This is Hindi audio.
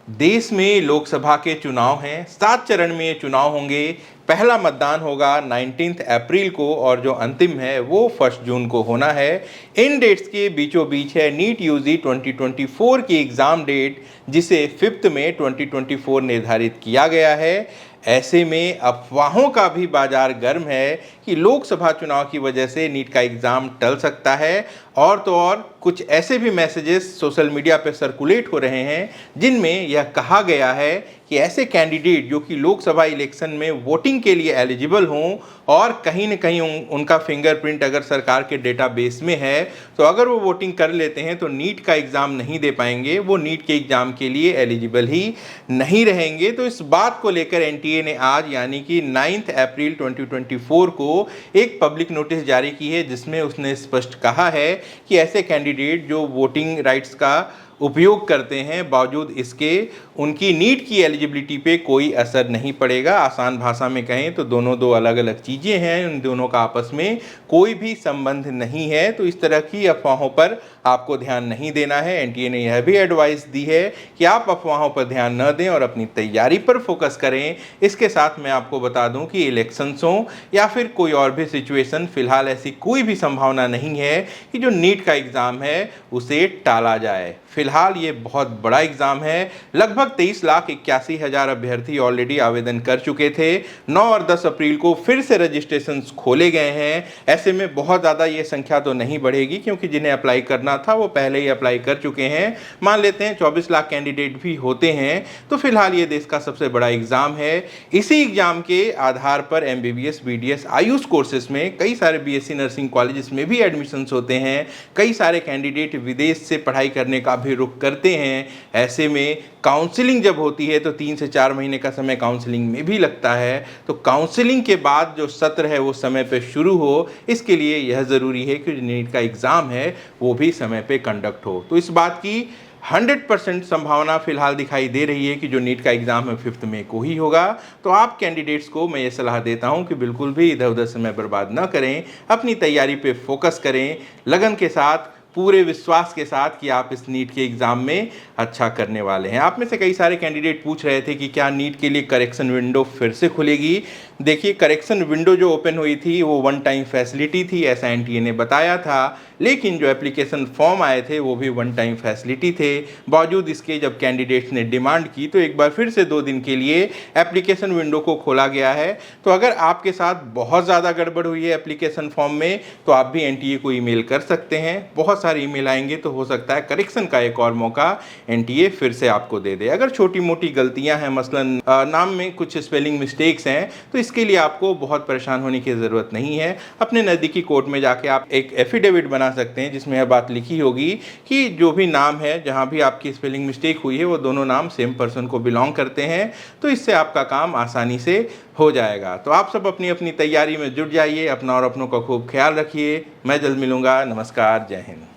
देश में लोकसभा के चुनाव हैं। 7 चरण में ये चुनाव होंगे। पहला मतदान होगा 19 अप्रैल को और जो अंतिम है वो 1 जून को होना है। इन डेट्स के बीचों बीच है नीट यूजी 2024 की एग्ज़ाम डेट, जिसे 5 मई 2024 निर्धारित किया गया है। ऐसे में अफवाहों का भी बाजार गर्म है कि लोकसभा चुनाव की वजह से नीट का एग्ज़ाम टल सकता है। और तो और कुछ ऐसे भी मैसेजेस सोशल मीडिया पर सर्कुलेट हो रहे हैं जिनमें यह कहा गया है कि ऐसे कैंडिडेट जो कि लोकसभा इलेक्शन में वोटिंग के लिए एलिजिबल हों और कहीं न कहीं उनका फिंगरप्रिंट अगर सरकार के डेटाबेस में है, तो अगर वो वोटिंग कर लेते हैं तो नीट का एग्ज़ाम नहीं दे पाएंगे, वो नीट के एग्ज़ाम के लिए एलिजिबल ही नहीं रहेंगे। तो इस बात को लेकर एनटीए ने आज यानी कि 9 अप्रैल 2024 को एक पब्लिक नोटिस जारी की है, जिसमें उसने स्पष्ट कहा है कि ऐसे कैंडिडेट जो वोटिंग राइट्स का उपयोग करते हैं, बावजूद इसके उनकी नीट की एलिजिबिलिटी पे कोई असर नहीं पड़ेगा। आसान भाषा में कहें तो दोनों दो अलग अलग चीज़ें हैं, उन दोनों का आपस में कोई भी संबंध नहीं है। तो इस तरह की अफवाहों पर आपको ध्यान नहीं देना है। एनटीए ने यह भी एडवाइस दी है कि आप अफवाहों पर ध्यान न दें और अपनी तैयारी पर फोकस करें। इसके साथ मैं आपको बता दूं कि इलेक्शंस हो या फिर कोई और भी सिचुएशन, फिलहाल ऐसी कोई भी संभावना नहीं है कि जो नीट का एग्ज़ाम है उसे टाला जाए। फिलहाल ये बहुत बड़ा एग्ज़ाम है। लगभग 23,81,000 अभ्यर्थी ऑलरेडी आवेदन कर चुके थे। 9 और 10 अप्रैल को फिर से रजिस्ट्रेशन खोले गए हैं। ऐसे में बहुत ज़्यादा ये संख्या तो नहीं बढ़ेगी, क्योंकि जिन्हें अप्लाई करना था वो पहले ही अप्लाई कर चुके हैं। मान लेते हैं 24 लाख कैंडिडेट भी होते हैं। तो फिलहाल ये देश का सबसे बड़ा एग्ज़ाम है। इसी एग्ज़ाम के आधार पर एमबीबीएस, बीडीएस, आयुष कोर्सेज में कई सारे बीएससी नर्सिंग कॉलेजेस में भी एडमिशन्स होते हैं। कई सारे कैंडिडेट विदेश से पढ़ाई करने का भी रुख करते हैं। ऐसे में काउंसलिंग जब होती है तो 3 से 4 महीने का समय काउंसलिंग में भी लगता है। तो काउंसलिंग के बाद जो सत्र है वो समय पे शुरू हो, इसके लिए यह ज़रूरी है कि जो नीट का एग्ज़ाम है वो भी समय पे कंडक्ट हो। तो इस बात की 100% संभावना फिलहाल दिखाई दे रही है कि जो नीट का एग्ज़ाम है 5 मई को ही होगा। तो आप कैंडिडेट्स को मैं ये सलाह देता हूं कि बिल्कुल भी इधर उधर समय बर्बाद न करें, अपनी तैयारी पे फोकस करें, लगन के साथ, पूरे विश्वास के साथ कि आप इस नीट के एग्ज़ाम में अच्छा करने वाले हैं। आप में से कई सारे कैंडिडेट पूछ रहे थे कि क्या नीट के लिए करेक्शन विंडो फिर से खुलेगी। देखिए, करेक्शन विंडो जो ओपन हुई थी वो वन टाइम फैसिलिटी थी, ऐसा एनटीए ने बताया था। लेकिन जो एप्लीकेशन फॉर्म आए थे वो भी वन टाइम फैसिलिटी थे। बावजूद इसके जब कैंडिडेट्स ने डिमांड की तो एक बार फिर से 2 दिन के लिए एप्लीकेशन विंडो को खोला गया है। तो अगर आपके साथ बहुत ज़्यादा गड़बड़ हुई है एप्लीकेशन फॉर्म में, तो आप भी एनटीए को ईमेल कर सकते हैं। बहुत सारे ईमेल आएंगे तो हो सकता है करेक्शन का एक और मौका एनटीए फिर से आपको दे दे। अगर छोटी मोटी गलतियां हैं, मसलन नाम में कुछ स्पेलिंग मिस्टेक्स हैं, तो इसके लिए आपको बहुत परेशान होने की ज़रूरत नहीं है। अपने नज़दीकी कोर्ट में जाके आप एक एफिडेविट बना सकते हैं जिसमें यह बात लिखी होगी कि जो भी नाम है, जहां भी आपकी स्पेलिंग मिस्टेक हुई है, वो दोनों नाम सेम पर्सन को बिलोंग करते हैं। तो इससे आपका काम आसानी से हो जाएगा। तो आप सब अपनी अपनी तैयारी में जुट जाइए, अपना और अपनों का खूब ख्याल रखिए। मैं जल्द मिलूंगा। नमस्कार, जय हिंद।